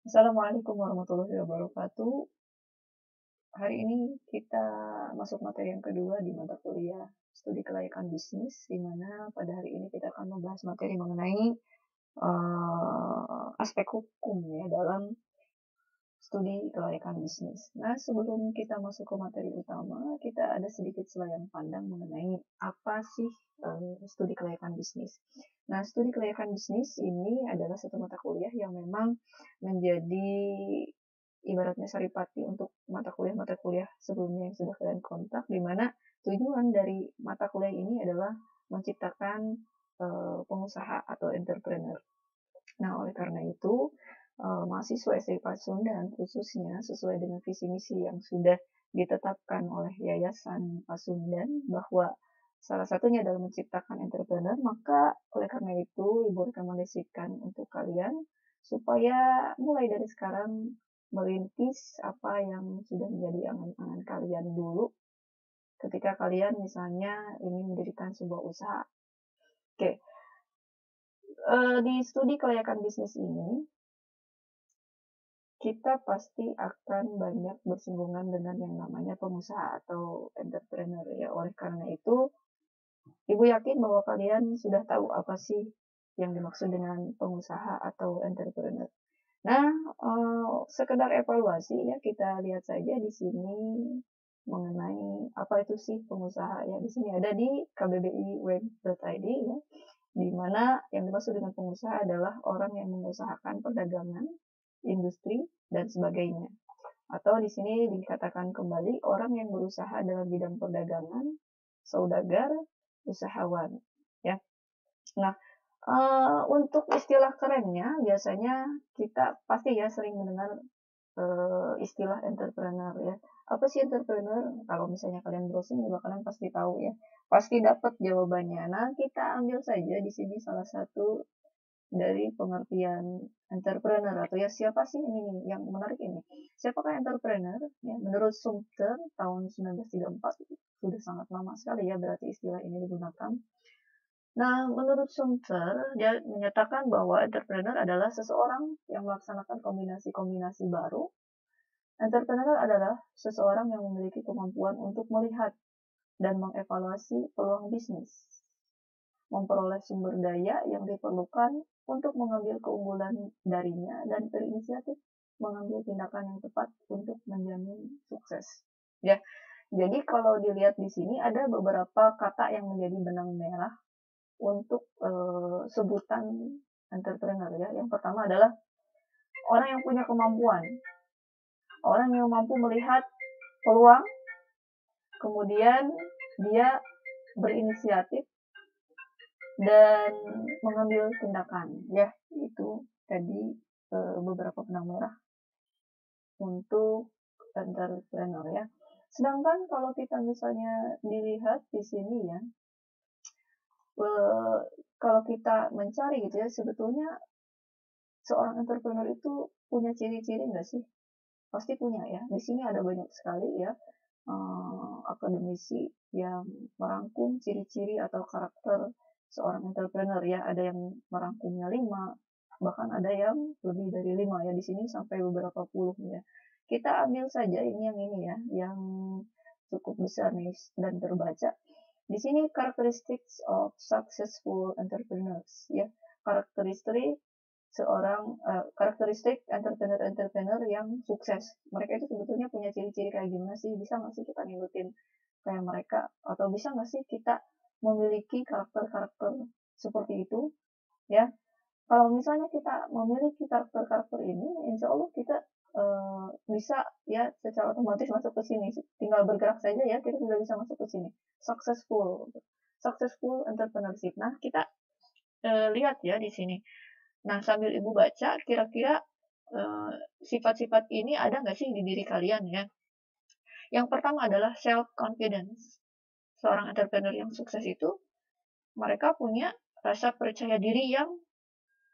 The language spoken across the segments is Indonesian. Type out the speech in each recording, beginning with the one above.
Assalamualaikum warahmatullahi wabarakatuh. Hari ini kita masuk materi yang kedua di mata kuliah studi kelayakan bisnis, di mana pada hari ini kita akan membahas materi mengenai aspek hukum ya dalam studi kelayakan bisnis. Nah, sebelum kita masuk ke materi utama, kita ada sedikit selayang pandang mengenai apa sih studi kelayakan bisnis. Nah, studi kelayakan bisnis ini adalah satu mata kuliah yang memang menjadi ibaratnya saripati untuk mata kuliah sebelumnya yang sudah kalian kontak, di mana tujuan dari mata kuliah ini adalah menciptakan pengusaha atau entrepreneur. Nah, oleh karena itu, mahasiswa STI Pasundan khususnya sesuai dengan visi misi yang sudah ditetapkan oleh Yayasan Pasundan bahwa salah satunya adalah menciptakan entrepreneur, maka oleh karena itu Ibu rekomendasikan untuk kalian supaya mulai dari sekarang merintis apa yang sudah menjadi angan-angan kalian dulu ketika kalian misalnya ingin mendirikan sebuah usaha. Oke, di studi kelayakan bisnis ini kita pasti akan banyak bersinggungan dengan yang namanya pengusaha atau entrepreneur ya. Oleh karena itu, Ibu yakin bahwa kalian sudah tahu apa sih yang dimaksud dengan pengusaha atau entrepreneur. Nah, sekedar evaluasi ya, kita lihat saja di sini mengenai apa itu sih pengusaha ya. Di sini ada di kbbiweb.id ya, di mana yang dimaksud dengan pengusaha adalah orang yang mengusahakan perdagangan, industri, dan sebagainya. Atau di sini dikatakan kembali orang yang berusaha dalam bidang perdagangan, saudagar, usahawan. Ya. Nah, untuk istilah kerennya biasanya kita pasti ya sering mendengar istilah entrepreneur ya. Apa sih entrepreneur? Kalau misalnya kalian browsing juga kalian pasti tahu ya. Pasti dapat jawabannya. Nah, kita ambil saja di sini salah satu dari pengertian entrepreneur atau ya siapa sih ini yang menarik ini. Siapakah entrepreneur? Ya, menurut Sumter tahun 1934 sudah sangat lama sekali ya berarti istilah ini digunakan. Nah, menurut Sumter, dia menyatakan bahwa entrepreneur adalah seseorang yang melaksanakan kombinasi-kombinasi baru. Entrepreneur adalah seseorang yang memiliki kemampuan untuk melihat dan mengevaluasi peluang bisnis, memperoleh sumber daya yang diperlukan untuk mengambil keunggulan darinya, dan berinisiatif mengambil tindakan yang tepat untuk menjamin sukses. Ya, jadi kalau dilihat di sini ada beberapa kata yang menjadi benang merah untuk sebutan entrepreneur ya. Yang pertama adalah orang yang punya kemampuan, orang yang mampu melihat peluang, kemudian dia berinisiatif dan mengambil tindakan ya. Itu tadi beberapa benang merah untuk entrepreneur ya. Sedangkan kalau kita misalnya dilihat di sini ya, kalau kita mencari gitu ya, sebetulnya seorang entrepreneur itu punya ciri-ciri nggak sih? Pasti punya ya. Di sini ada banyak sekali ya akademisi yang merangkum ciri-ciri atau karakter seorang entrepreneur ya. Ada yang merangkumnya 5, bahkan ada yang lebih dari 5 ya. Di sini sampai beberapa puluh ya. Kita ambil saja ini ya, yang cukup besar nih dan terbaca. Di sini characteristics of successful entrepreneurs ya. Karakteristik entrepreneur yang sukses. Mereka itu sebetulnya punya ciri-ciri kayak gimana sih? Bisa nggak sih kita ngikutin kayak mereka? Atau bisa nggak sih kita memiliki karakter-karakter seperti itu? Ya, kalau misalnya kita memiliki karakter-karakter ini, insya Allah kita bisa ya secara otomatis masuk ke sini. Tinggal bergerak saja ya, kita sudah bisa masuk ke sini. Successful entrepreneurship. Nah, kita lihat ya di sini. Nah, sambil Ibu baca, kira-kira sifat-sifat ini ada nggak sih di diri kalian ya? Yang pertama adalah self-confidence. Seorang entrepreneur yang sukses itu, mereka punya rasa percaya diri yang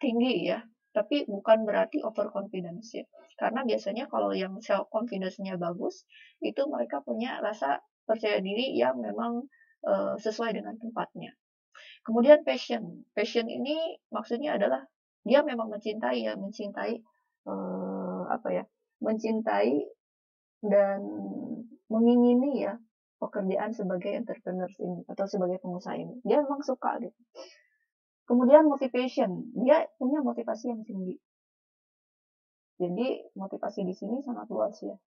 tinggi ya. Tapi bukan berarti overconfidence ya. Karena biasanya kalau yang self-confidence-nya bagus, itu mereka punya rasa percaya diri yang memang sesuai dengan tempatnya. Kemudian passion. Passion ini maksudnya adalah dia memang mencintai mencintai dan mengingini ya pekerjaan sebagai entrepreneur ini atau sebagai pengusaha ini. Dia memang suka gitu. Kemudian motivation, dia punya motivasi yang tinggi. Jadi motivasi di sini sangat luas ya.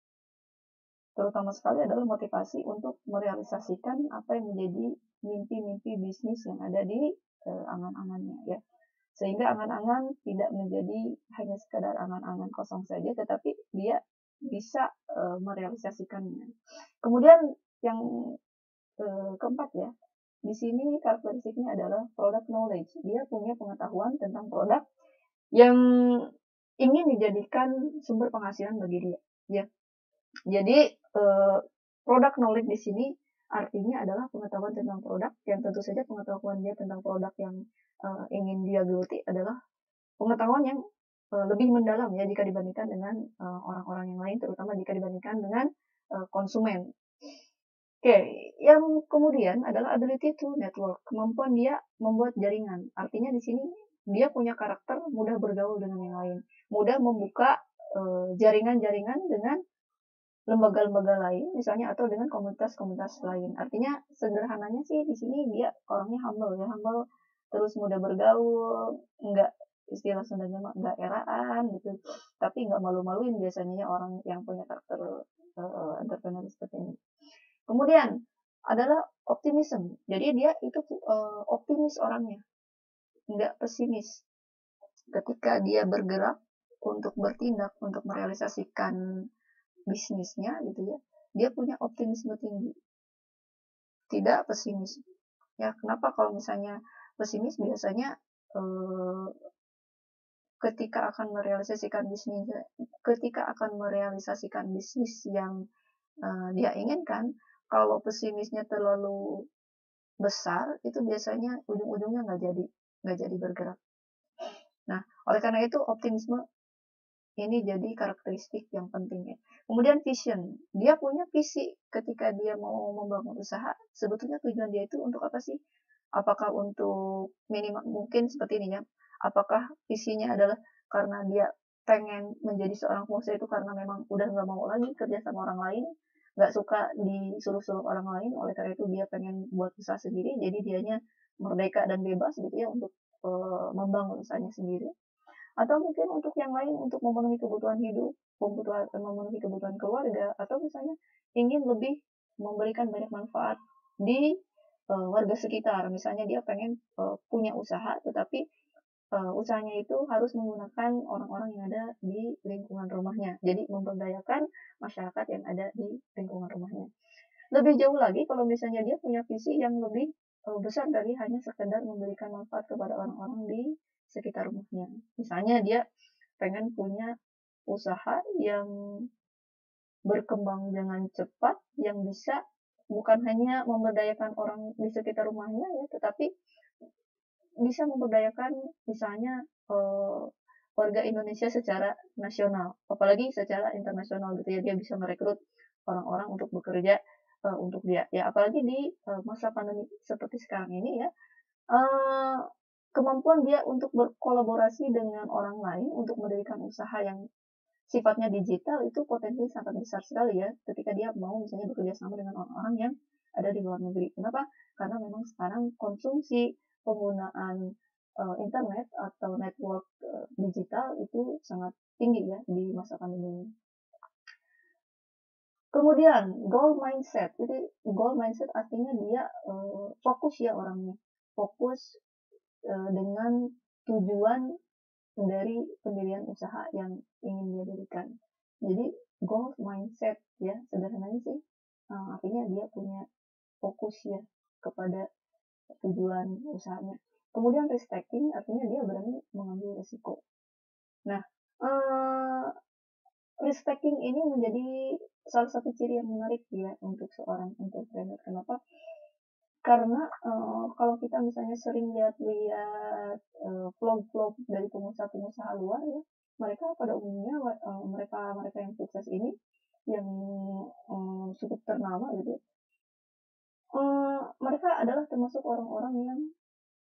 Terutama sekali adalah motivasi untuk merealisasikan apa yang menjadi mimpi-mimpi bisnis yang ada di angan-angannya ya. Sehingga angan-angan tidak menjadi hanya sekadar angan-angan kosong saja, tetapi dia bisa merealisasikannya. Kemudian yang keempat ya, di sini karakteristiknya adalah product knowledge. Dia punya pengetahuan tentang produk yang ingin dijadikan sumber penghasilan bagi dia. Ya, jadi product knowledge di sini artinya adalah pengetahuan tentang produk, yang tentu saja pengetahuan dia tentang produk yang ingin dia geluti adalah pengetahuan yang lebih mendalam ya jika dibandingkan dengan orang-orang yang lain, terutama jika dibandingkan dengan konsumen. Oke, yang kemudian adalah ability to network, kemampuan dia membuat jaringan. Artinya di sini dia punya karakter mudah bergaul dengan yang lain, mudah membuka jaringan-jaringan dengan lembaga-lembaga lain misalnya atau dengan komunitas-komunitas lain. Artinya sederhananya sih di sini dia orangnya humble ya, humble, terus mudah bergaul, enggak, istilah Sundanya mah enggak eraan gitu, tapi enggak malu-maluin biasanya orang yang punya karakter entrepreneur seperti ini. Kemudian adalah optimism. Jadi dia itu optimis orangnya, enggak pesimis. Ketika dia bergerak untuk bertindak untuk merealisasikan bisnisnya gitu ya, dia punya optimisme tinggi, tidak pesimis. Ya, kenapa kalau misalnya pesimis biasanya ketika akan merealisasikan bisnis yang dia inginkan, kalau pesimisnya terlalu besar, itu biasanya ujung-ujungnya nggak jadi bergerak. Nah, oleh karena itu optimisme ini jadi karakteristik yang penting ya. Kemudian vision, dia punya visi ketika dia mau membangun usaha. Sebetulnya tujuan dia itu untuk apa sih? Apakah untuk minimal mungkin seperti ini ya? Apakah visinya adalah karena dia pengen menjadi seorang pengusaha itu karena memang udah nggak mau lagi kerja sama orang lain, nggak suka disuruh-suruh orang lain, oleh karena itu dia pengen buat usaha sendiri, jadi dianya merdeka dan bebas gitu ya untuk membangun usahanya sendiri. Atau mungkin untuk yang lain, untuk memenuhi kebutuhan hidup, memenuhi kebutuhan keluarga, atau misalnya ingin lebih memberikan banyak manfaat di warga sekitar. Misalnya dia pengen punya usaha, tetapi usahanya itu harus menggunakan orang-orang yang ada di lingkungan rumahnya. Jadi memberdayakan masyarakat yang ada di lingkungan rumahnya. Lebih jauh lagi kalau misalnya dia punya visi yang lebih besar dari hanya sekedar memberikan manfaat kepada orang-orang di sekitar rumahnya. Misalnya dia pengen punya usaha yang berkembang dengan cepat, yang bisa bukan hanya memberdayakan orang di sekitar rumahnya ya, tetapi bisa memberdayakan misalnya warga Indonesia secara nasional, apalagi secara internasional gitu ya. Dia bisa merekrut orang-orang untuk bekerja untuk dia ya, apalagi di masa pandemi seperti sekarang ini ya. Kemampuan dia untuk berkolaborasi dengan orang lain untuk mendirikan usaha yang sifatnya digital itu potensi sangat besar sekali ya, ketika dia mau misalnya bekerja sama dengan orang-orang yang ada di luar negeri. Kenapa? Karena memang sekarang konsumsi penggunaan internet atau network digital itu sangat tinggi ya di masa pandemi ini. Kemudian goal mindset. Jadi goal mindset artinya dia fokus ya orangnya, fokus dengan tujuan dari pendirian usaha yang ingin dia dirikan. Jadi goal mindset ya, sederhananya sih artinya dia punya fokus ya kepada tujuan usahanya. Kemudian risk taking artinya dia berani mengambil risiko. Nah, risk taking ini menjadi salah satu ciri yang menarik ya untuk seorang entrepreneur. Kenapa? Karena kalau kita misalnya sering lihat-lihat vlog-vlog dari pengusaha-pengusaha luar ya, mereka pada umumnya mereka yang sukses ini, yang cukup ternama gitu, mereka adalah termasuk orang-orang yang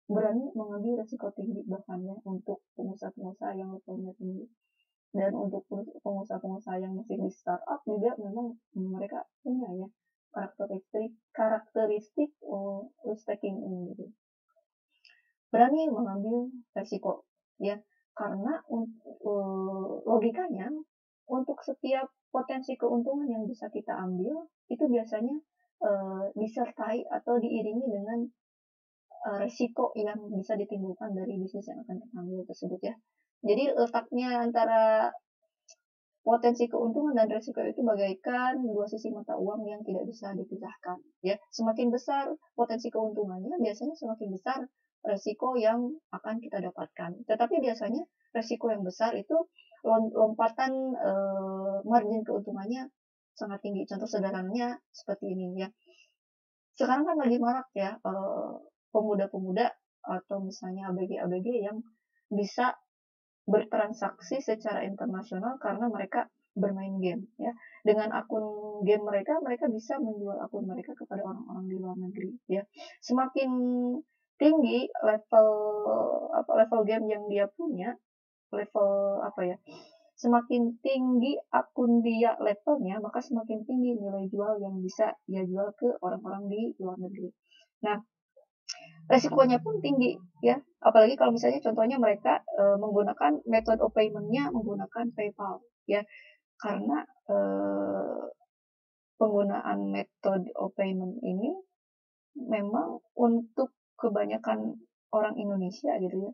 berani mengambil resiko tinggi bahkan ya untuk pengusaha-pengusaha yang levelnya tinggi. Dan untuk pengusaha-pengusaha yang masih di startup juga memang mereka punya ya karakteristik risk taking ini gitu. Berani mengambil resiko ya, karena logikanya untuk setiap potensi keuntungan yang bisa kita ambil itu biasanya disertai atau diiringi dengan resiko yang bisa ditimbulkan dari bisnis yang akan kita ambil tersebut ya. Jadi letaknya antara potensi keuntungan dan resiko itu bagaikan dua sisi mata uang yang tidak bisa dipisahkan ya. Semakin besar potensi keuntungannya, biasanya semakin besar resiko yang akan kita dapatkan. Tetapi biasanya resiko yang besar itu lompatan margin keuntungannya sangat tinggi. Contoh sederhananya seperti ini ya. Sekarang kan lagi marak ya pemuda-pemuda atau misalnya ABG-ABG yang bisa bertransaksi secara internasional karena mereka bermain game ya. Dengan akun game mereka bisa menjual akun mereka kepada orang-orang di luar negeri ya. Semakin tinggi level game yang dia punya, level apa ya, semakin tinggi akun dia levelnya, maka semakin tinggi nilai jual yang bisa dia jual ke orang-orang di luar negeri. Nah, resikonya pun tinggi ya, apalagi kalau misalnya contohnya mereka menggunakan method of payment-nya menggunakan PayPal ya, karena penggunaan method of payment ini memang untuk kebanyakan orang Indonesia gitu ya,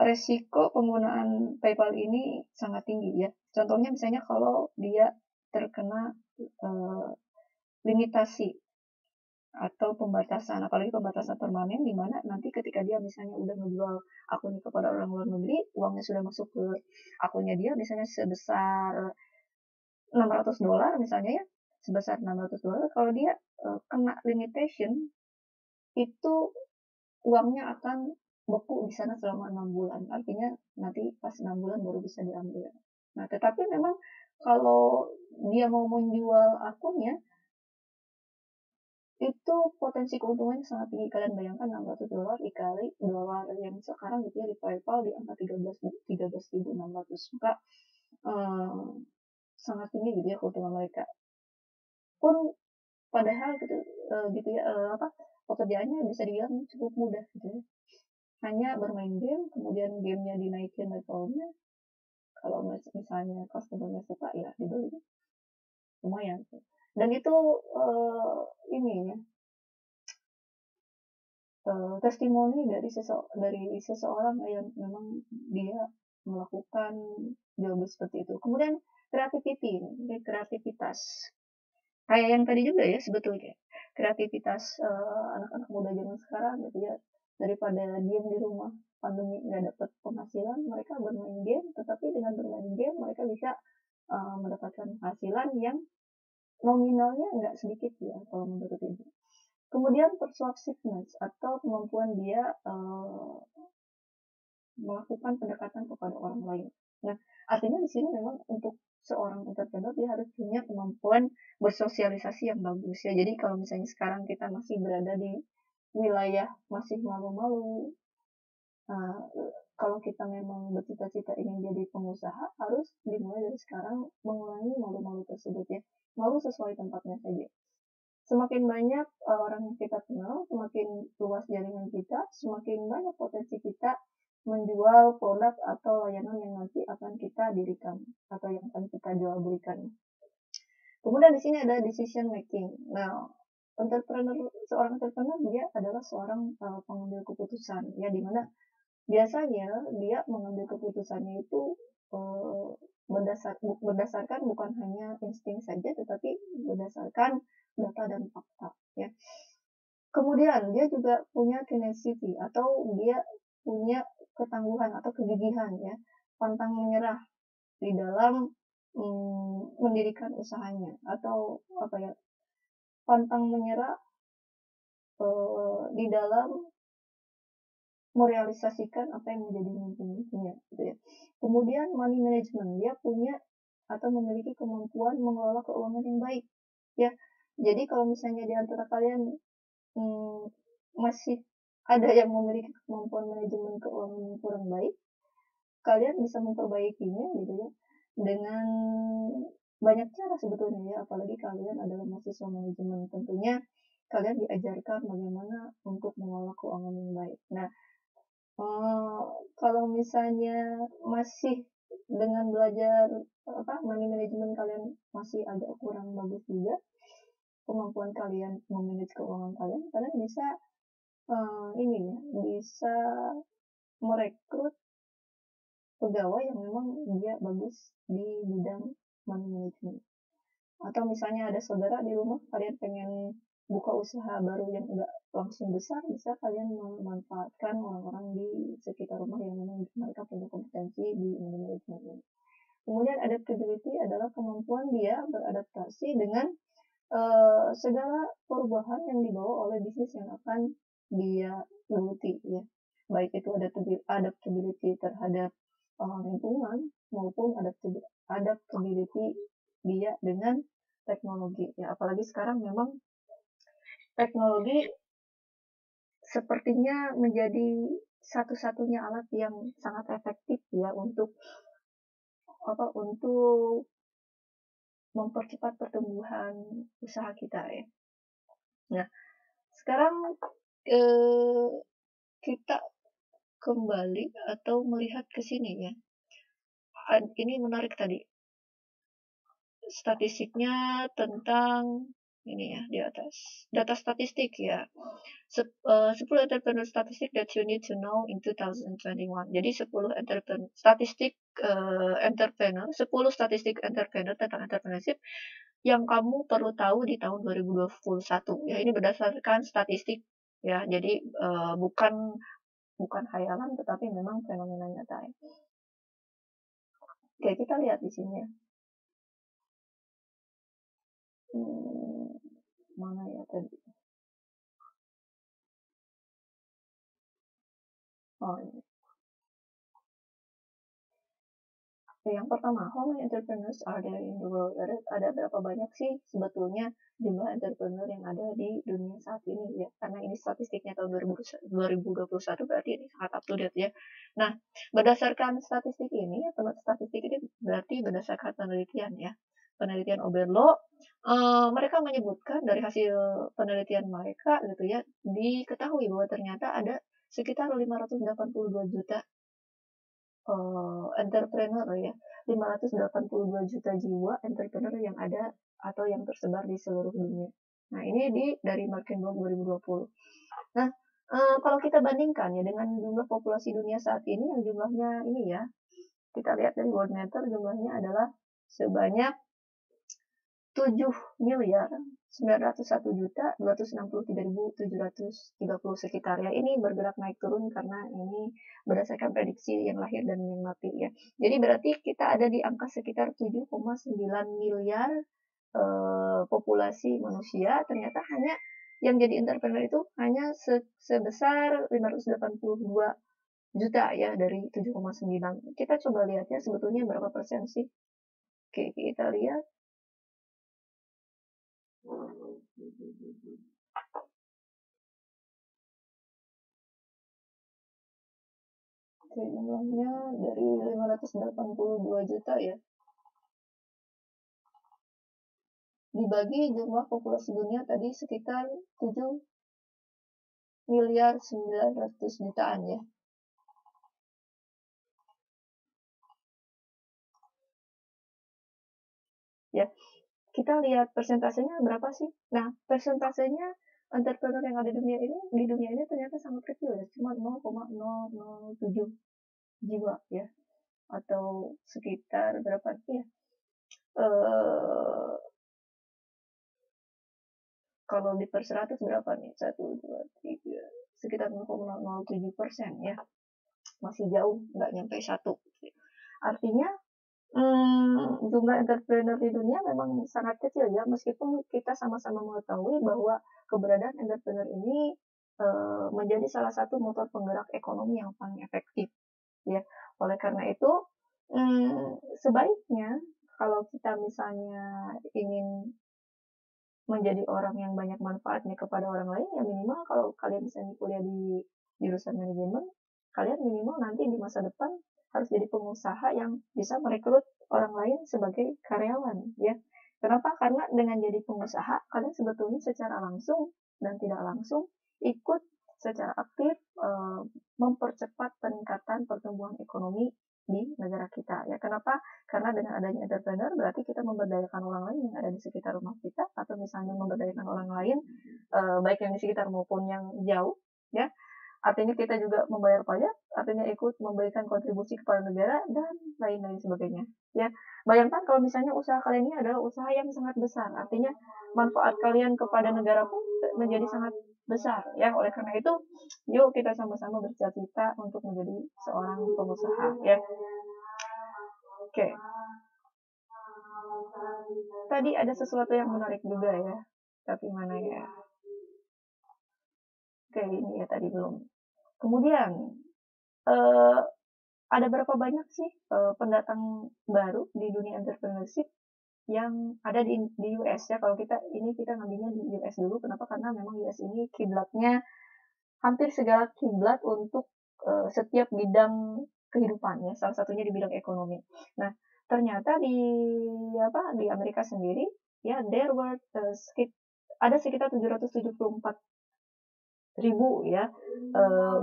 resiko penggunaan PayPal ini sangat tinggi ya. Contohnya misalnya kalau dia terkena limitasi atau pembatasan, apalagi pembatasan permanen, di mana nanti ketika dia misalnya udah menjual akunnya kepada orang luar negeri, uangnya sudah masuk ke akunnya dia misalnya sebesar $600 misalnya ya, sebesar $600, kalau dia kena limitation itu uangnya akan beku di sana selama 6 bulan. Artinya nanti pas 6 bulan baru bisa diambil. Nah, tetapi memang kalau dia mau menjual akunnya, itu potensi keuntungannya sangat tinggi. Kalian bayangkan $600 dikali dolar yang sekarang gitu ya di PayPal di angka 13.600. Maka sangat tinggi gitu ya keuntungan mereka. Pun padahal gitu ya pekerjaannya bisa dibilang cukup mudah gitu ya. Hanya bermain game, kemudian gamenya dinaikin levelnya. Kalau misalnya customer-nya suka ya dibeli. Lumayan. Dan itu ini ya, testimoni dari seseorang yang memang dia melakukan job seperti itu. Kemudian kreativitas. Kayak yang tadi juga ya sebetulnya. Kreativitas anak-anak muda zaman sekarang gitu ya. Daripada diam di rumah pandemi nggak dapat penghasilan, mereka bermain game. Tetapi dengan bermain game mereka bisa mendapatkan penghasilan yang nominalnya nggak sedikit ya kalau menurut ibu. Kemudian persuasiveness atau kemampuan dia melakukan pendekatan kepada orang lain. Nah, artinya di sini memang untuk seorang entrepreneur dia harus punya kemampuan bersosialisasi yang bagus ya. Jadi kalau misalnya sekarang kita masih berada di wilayah masih malu-malu, kalau kita memang bercita-cita ingin jadi pengusaha, harus dimulai dari sekarang mengurangi malu-malu tersebut ya. Malu sesuai tempatnya saja. Semakin banyak orang yang kita kenal, semakin luas jaringan kita, semakin banyak potensi kita menjual produk atau layanan yang nanti akan kita dirikan atau yang akan kita jual belikan. Kemudian di sini ada decision making. Nah, seorang entrepreneur dia adalah seorang pengambil keputusan ya, dimana biasanya dia mengambil keputusannya itu berdasarkan bukan hanya insting saja, tetapi berdasarkan data dan fakta ya. Kemudian dia juga punya tenacity atau dia punya ketangguhan atau kegigihan ya, pantang menyerah di dalam mendirikan usahanya, atau apa ya, pantang menyerah di dalam merealisasikan apa yang menjadi mimpinya gitu ya. Kemudian money management, dia punya atau memiliki kemampuan mengelola keuangan yang baik ya. Jadi kalau misalnya di antara kalian masih ada yang memiliki kemampuan manajemen keuangan yang kurang baik, kalian bisa memperbaikinya gitu ya dengan banyak cara sebetulnya ya, apalagi kalian adalah mahasiswa manajemen. Tentunya kalian diajarkan bagaimana untuk mengelola keuangan yang baik. Nah, kalau misalnya masih dengan belajar money management kalian masih agak kurang bagus juga kemampuan kalian memanage keuangan kalian, kalian bisa ini ya, bisa merekrut pegawai yang memang dia bagus di bidang money management. Atau misalnya ada saudara di rumah, kalian pengen buka usaha baru yang enggak langsung besar, bisa kalian memanfaatkan orang-orang di sekitar rumah yang memang mereka punya kompetensi di money management ini. Kemudian adaptability adalah kemampuan dia beradaptasi dengan segala perubahan yang dibawa oleh bisnis yang akan dia geluti ya. Baik itu adaptability terhadap lingkungan maupun adaptability dia dengan teknologi ya. Apalagi sekarang memang teknologi sepertinya menjadi satu-satunya alat yang sangat efektif ya untuk mempercepat pertumbuhan usaha kita ya. Nah, sekarang kita kembali atau melihat ke sini ya. Ini menarik tadi. Statistiknya tentang ini ya di atas. Data statistik ya. 10 entrepreneur statistik that you need to know in 2021. Jadi 10 statistik entrepreneur, 10 statistik entrepreneur tentang entrepreneurship yang kamu perlu tahu di tahun 2021. Ya, ini berdasarkan statistik ya. Jadi bukan khayalan tetapi memang fenomena nyata ya. Oke, kita lihat di sini ya. Mana ya tadi? Oh, ini. Yang pertama, how many entrepreneurs are there in the world? Ada berapa banyak sih sebetulnya jumlah entrepreneur yang ada di dunia saat ini ya? Karena ini statistiknya tahun 2021 berarti ini sangat up to date ya. Nah, berdasarkan statistik ini, statistik ini berarti berdasarkan penelitian ya. Penelitian Oberlo, mereka menyebutkan dari hasil penelitian mereka gitu ya, diketahui bahwa ternyata ada sekitar 582 juta entrepreneur ya, 582 juta jiwa entrepreneur yang ada atau yang tersebar di seluruh dunia. Nah, ini dari Markenblog 2020. Nah, kalau kita bandingkan ya dengan jumlah populasi dunia saat ini yang jumlahnya ini ya, kita lihat dari Worldmeter jumlahnya adalah sebanyak 7.901.263.730 sekitar ya. Ini bergerak naik turun karena ini berdasarkan prediksi yang lahir dan yang mati ya. Jadi berarti kita ada di angka sekitar 7,9 miliar populasi manusia. Ternyata hanya yang jadi entrepreneur itu hanya sebesar 582 juta ya dari 7,9. Kita coba lihat ya sebetulnya berapa persen sih. Oke, kita lihat. Oke, jumlahnya dari 582 juta ya. Dibagi jumlah populasi dunia tadi sekitar 7.900.000.000 jutaan ya. Ya, kita lihat persentasenya berapa sih? Nah, persentasenya entrepreneur yang ada di dunia ini ternyata sangat kecil ya, cuma 0,007 jiwa ya, atau sekitar berapa ya? Kalau di per 100 berapa nih? 1, 2, 3, sekitar 0,07% ya. Masih jauh, nggak nyampe 1. Artinya jumlah entrepreneur di dunia memang sangat kecil ya, meskipun kita sama-sama mengetahui bahwa keberadaan entrepreneur ini menjadi salah satu motor penggerak ekonomi yang paling efektif ya. Oleh karena itu sebaiknya kalau kita misalnya ingin menjadi orang yang banyak manfaatnya kepada orang lain, ya minimal kalau kalian misalnya kuliah di jurusan manajemen, kalian minimal nanti di masa depan harus jadi pengusaha yang bisa merekrut orang lain sebagai karyawan, ya. Kenapa? Karena dengan jadi pengusaha, kalian sebetulnya secara langsung dan tidak langsung ikut secara aktif mempercepat peningkatan pertumbuhan ekonomi di negara kita, ya. Kenapa? Karena dengan adanya entrepreneur berarti kita memberdayakan orang lain yang ada di sekitar rumah kita, atau misalnya memberdayakan orang lain baik yang di sekitar maupun yang jauh, ya. Artinya kita juga membayar pajak, artinya ikut memberikan kontribusi kepada negara dan lain-lain sebagainya, ya. Bayangkan kalau misalnya usaha kalian ini adalah usaha yang sangat besar, artinya manfaat kalian kepada negara pun menjadi sangat besar, ya. Oleh karena itu, yuk kita sama-sama bercita-cita untuk menjadi seorang pengusaha, ya. Oke. Tadi ada sesuatu yang menarik juga, ya. Tapi mana ya? Oke, ini ya tadi belum. Kemudian, ada berapa banyak sih pendatang baru di dunia entrepreneurship yang ada di US, ya. Kalau kita ngambilnya di US dulu. Kenapa? Karena memang US ini kiblatnya hampir segala kiblat untuk setiap bidang kehidupan, ya. Salah satunya di bidang ekonomi. Nah, ternyata di Amerika sendiri, ya, there were ada sekitar 774.000, ya,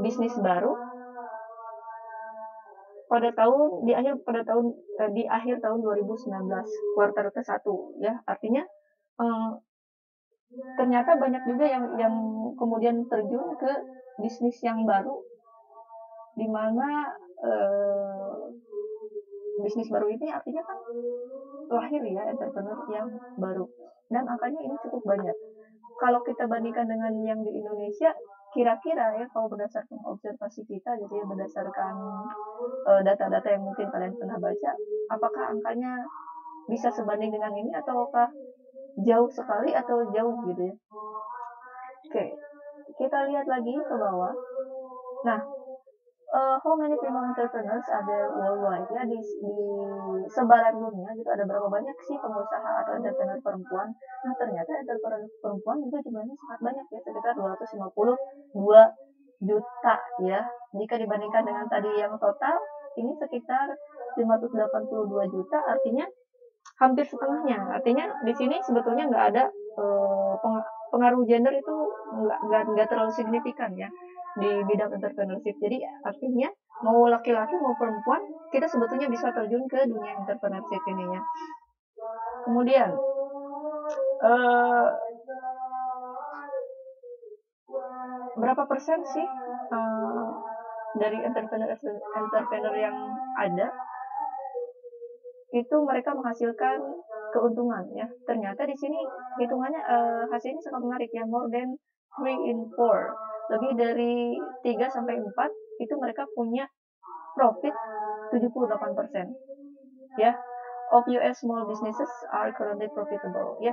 bisnis baru di akhir tahun 2019, kuartal ke-1, ya. Artinya ternyata banyak juga yang kemudian terjun ke bisnis yang baru, di mana bisnis baru ini artinya kan lahir, ya, entrepreneur yang baru, dan angkanya ini cukup banyak. Kalau kita bandingkan dengan yang di Indonesia, kira-kira, ya, kalau berdasarkan observasi kita gitu, ya, berdasarkan data-data yang mungkin kalian pernah baca, apakah angkanya bisa sebanding dengan ini ataukah jauh sekali atau jauh gitu, ya. Oke, kita lihat lagi ke bawah. Nah, how many female entrepreneurs are there worldwide, ya, di sebaran dunia gitu, ada berapa banyak sih pengusaha atau entrepreneur perempuan. Nah, ternyata entrepreneur perempuan juga jumlahnya sangat banyak, ya, sekitar 252 juta, ya. Jika dibandingkan dengan tadi yang total, ini sekitar 582 juta, artinya hampir setengahnya. Artinya di sini sebetulnya nggak ada pengaruh gender, itu nggak terlalu signifikan, ya, di bidang entrepreneurship. Jadi artinya mau laki-laki mau perempuan, kita sebetulnya bisa terjun ke dunia entrepreneurship ini, ya. Kemudian berapa persen sih dari entrepreneur yang ada itu mereka menghasilkan keuntungan, ya. Ternyata di sini hitungannya hasilnya sangat menarik, ya. More than 3 in 4, lebih dari 3 sampai 4 itu mereka punya profit 78%, ya. Of US small businesses are currently profitable, ya.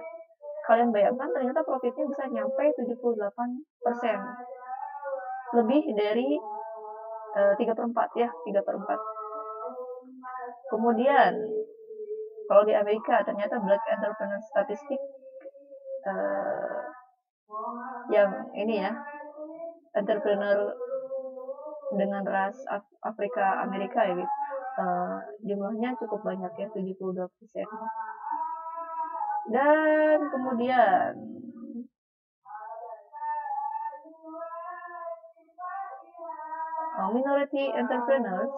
Kalian bayangkan ternyata profitnya bisa nyampe 78%, lebih dari 3/4, ya, 3/4. Kemudian kalau di Amerika ternyata Black Entrepreneur Statistic yang ini, ya, entrepreneur dengan ras Afrika Amerika, ya, gitu, jumlahnya cukup banyak, ya, 72%. Dan kemudian minority entrepreneurs,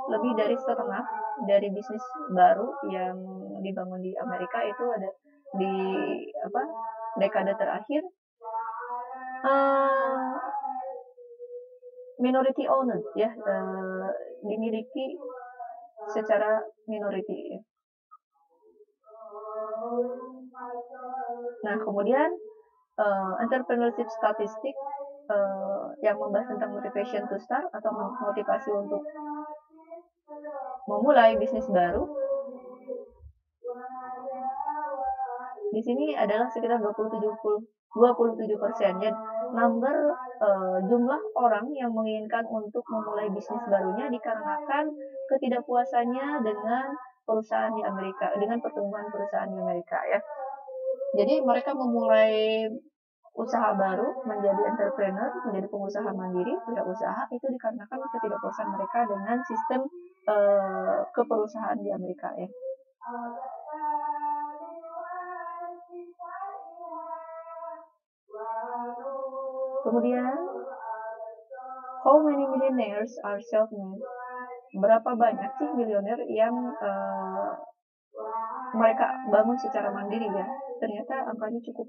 lebih dari setengah dari bisnis baru yang dibangun di Amerika itu ada di dekade terakhir minority owned, ya, dimiliki secara minority, ya. Nah, kemudian entrepreneurship statistik yang membahas tentang motivation to start atau motivasi untuk memulai bisnis baru, di sini adalah sekitar 27%, ya. Jumlah orang yang menginginkan untuk memulai bisnis barunya dikarenakan ketidakpuasannya dengan perusahaan di Amerika, dengan pertumbuhan perusahaan di Amerika, ya. Jadi mereka memulai usaha baru, menjadi entrepreneur, menjadi pengusaha mandiri, wirausaha, itu dikarenakan ketidakpuasan mereka dengan sistem ke perusahaan di Amerika ya. Kemudian, how many millionaires are self-made? Berapa banyak sih milioner yang mereka bangun secara mandiri ya? Ternyata angkanya cukup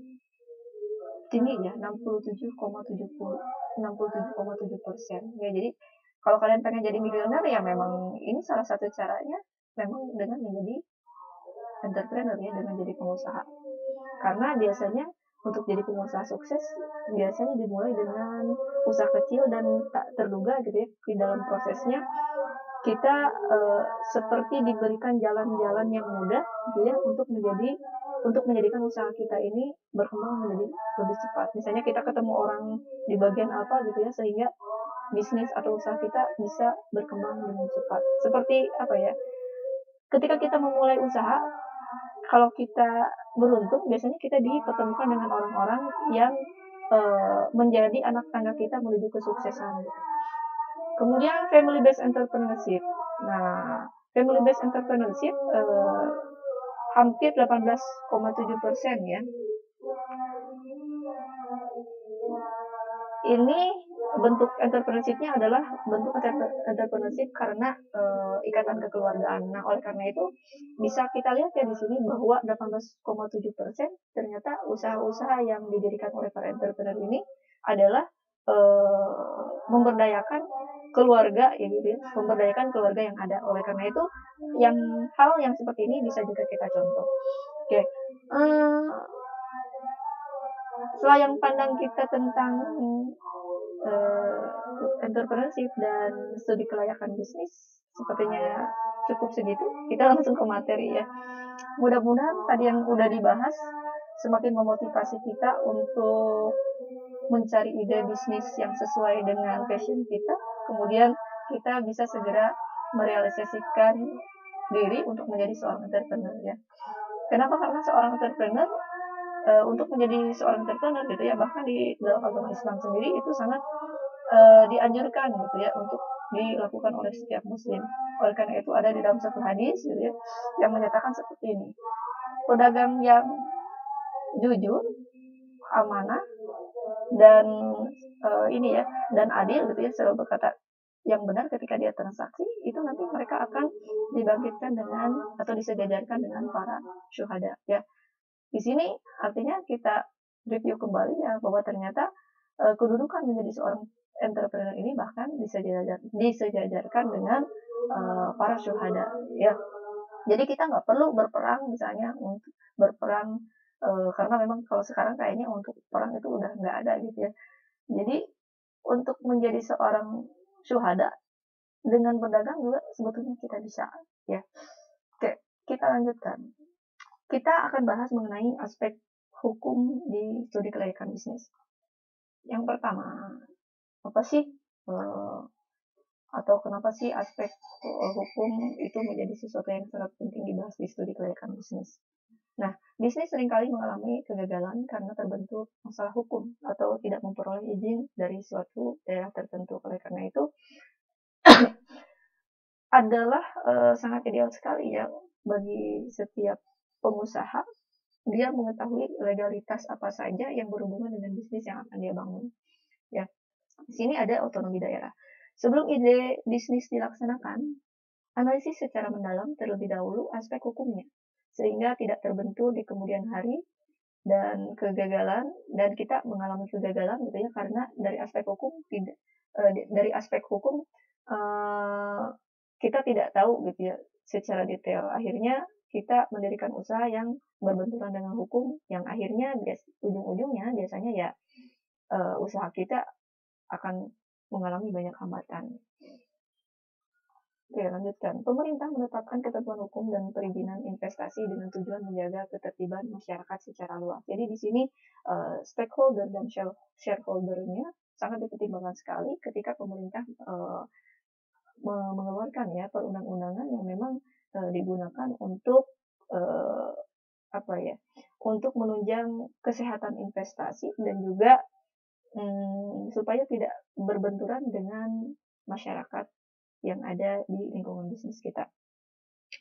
tinggi ya, 67,7%. Ya, jadi kalau kalian pengen jadi milioner ya memang ini salah satu caranya memang dengan menjadi entrepreneur ya, dengan jadi pengusaha. Karena biasanya untuk jadi pengusaha sukses biasanya dimulai dengan usaha kecil dan tak terduga gitu ya. Di dalam prosesnya kita seperti diberikan jalan-jalan yang mudah gitu ya untuk menjadikan usaha kita ini berkembang menjadi lebih cepat. Misalnya kita ketemu orang di bagian apa gitu ya, sehingga bisnis atau usaha kita bisa berkembang dengan cepat. Seperti apa ya? Ketika kita memulai usaha, kalau kita beruntung, biasanya kita dipertemukan dengan orang-orang yang menjadi anak tangga kita menuju kesuksesan. Gitu. Kemudian family based entrepreneurship. Nah, family based entrepreneurship hampir 18,7% ya. Ini bentuk entrepreneurship-nya adalah bentuk entrepreneurship karena ikatan kekeluargaan. Nah, oleh karena itu bisa kita lihat ya di sini bahwa 18,7% ternyata usaha-usaha yang didirikan oleh para entrepreneur ini adalah memberdayakan keluarga ya gitu ya, memberdayakan keluarga yang ada. Oleh karena itu hal yang seperti ini bisa juga kita contoh. Oke. Selayang pandang kita tentang entrepreneurship dan studi kelayakan bisnis sepertinya cukup segitu. Kita langsung ke materi ya. Mudah-mudahan tadi yang udah dibahas semakin memotivasi kita untuk mencari ide bisnis yang sesuai dengan passion kita. Kemudian kita bisa segera merealisasikan diri untuk menjadi seorang entrepreneur ya. Kenapa? Karena seorang entrepreneur untuk menjadi seorang entrepreneur gitu ya, bahkan di dalam agama Islam sendiri itu sangat dianjurkan gitu ya untuk dilakukan oleh setiap muslim. Oleh karena itu ada di dalam satu hadis gitu ya yang menyatakan seperti ini. Pedagang yang jujur, amanah dan ini ya dan adil gitu ya, selalu berkata yang benar ketika dia transaksi, itu nanti mereka akan dibangkitkan dengan atau disejajarkan dengan para syuhada ya. Di sini artinya kita review kembali ya bahwa ternyata kedudukan menjadi seorang entrepreneur ini bahkan disejajarkan dengan para syuhada ya. Jadi kita nggak perlu berperang misalnya untuk berperang karena memang kalau sekarang kayaknya untuk perang itu udah nggak ada gitu ya. Jadi untuk menjadi seorang syuhada dengan berdagang juga sebetulnya kita bisa ya. Oke, kita lanjutkan. Kita akan bahas mengenai aspek hukum di studi kelayakan bisnis. Yang pertama, apa sih atau kenapa sih aspek hukum itu menjadi sesuatu yang sangat penting dibahas di studi kelayakan bisnis? Nah, bisnis seringkali mengalami kegagalan karena terbentur masalah hukum atau tidak memperoleh izin dari suatu daerah tertentu. Oleh karena itu, adalah sangat ideal sekali ya bagi setiap pengusaha dia mengetahui legalitas apa saja yang berhubungan dengan bisnis yang akan dia bangun. Ya, di sini ada otonomi daerah. Sebelum ide bisnis dilaksanakan, analisis secara mendalam terlebih dahulu aspek hukumnya, sehingga tidak terbentur di kemudian hari dan kegagalan dan kita mengalami kegagalan gitu ya karena dari aspek hukum kita tidak tahu gitu ya secara detail. Akhirnya kita mendirikan usaha yang berbenturan dengan hukum yang akhirnya ujung-ujungnya biasanya ya usaha kita akan mengalami banyak hambatan. Oke, lanjutkan. Pemerintah menetapkan ketentuan hukum dan perizinan investasi dengan tujuan menjaga ketertiban masyarakat secara luas. Jadi di sini stakeholder dan shareholder-nya sangat dipertimbangkan sekali ketika pemerintah mengeluarkan ya perundang-undangan yang memang digunakan untuk untuk menunjang kesehatan investasi dan juga supaya tidak berbenturan dengan masyarakat yang ada di lingkungan bisnis kita.